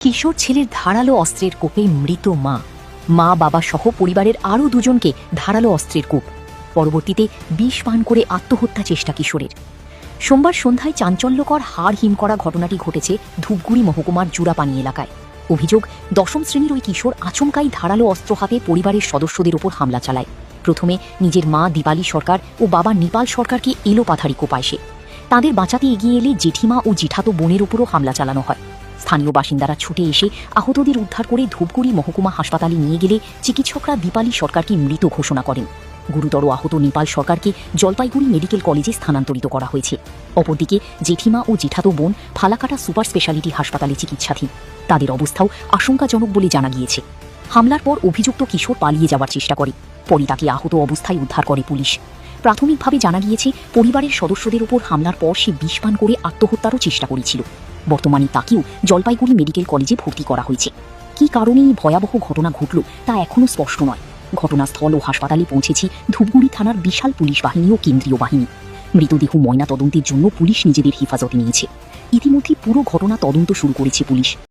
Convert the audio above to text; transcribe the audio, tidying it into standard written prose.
কিশোর ছেলের ধারালো অস্ত্রের কোপে মৃত মা, মা বাবা সহ পরিবারের আরও দুজনকে ধারালো অস্ত্রের কোপ। পরবর্তীতে বিষ পান করে আত্মহত্যা চেষ্টা কিশোরের। সোমবার সন্ধ্যায় চাঞ্চল্যকর হাড় হিম করা ঘটনাটি ঘটেছে ধূপগুড়ি মহকুমার জুরাপানি এলাকায়। অভিযোগ, দশম শ্রেণীর ওই কিশোর আচমকাই ধারালো অস্ত্র হাতে পরিবারের সদস্যদের ওপর হামলা চালায়। প্রথমে নিজের মা দীপালি সরকার ও বাবা নিপাল সরকারকে এলোপাথারি কোপায় সে। তাদের বাঁচাতে এগিয়ে এলে জেঠিমা ও জিঠাতো বোনের উপরও হামলা চালানো হয়। স্থানীয় বাসিন্দারা ছুটে এসে আহতদের উদ্ধার করে ধূপগুড়ি মহকুমা হাসপাতালে নিয়ে গেলে চিকিৎসকরা দীপালি সরকারকে মৃত ঘোষণা করেন। গুরুতর আহত নিপাল সরকারকে জলপাইগুড়ি মেডিকেল কলেজে স্থানান্তরিত করা হয়েছে। অপরদিকে জেঠিমা ও জেঠাতো বোন ফালাকাটা সুপার স্পেশালিটি হাসপাতালে চিকিৎসাধীন। তাদের অবস্থাও আশঙ্কাজনক বলে জানা গিয়েছে। হামলার পর অভিযুক্ত কিশোর পালিয়ে যাওয়ার চেষ্টা করে। পরে তাকে আহত অবস্থায় উদ্ধার করে পুলিশ। প্রাথমিকভাবে জানা গিয়েছে, পরিবারের সদস্যদের উপর হামলার পর সে বিষ পান করে আত্মহত্যারও চেষ্টা করেছিল। বর্তমানে তাকেও জলপাইগুড়ি মেডিকেল কলেজে ভর্তি করা হয়েছে। কী কারণে এই ভয়াবহ ঘটনা ঘটল তা এখনও স্পষ্ট নয়। ঘটনাস্থল ও হাসপাতালে পৌঁছেছে ধূপগুড়ি থানার বিশাল পুলিশ বাহিনী ও কেন্দ্রীয় বাহিনী। মৃতদেহ ময়না তদন্তের জন্য পুলিশ নিজেদের হেফাজতে নিয়েছে। ইতিমধ্যে পুরো ঘটনা তদন্ত শুরু করেছে পুলিশ।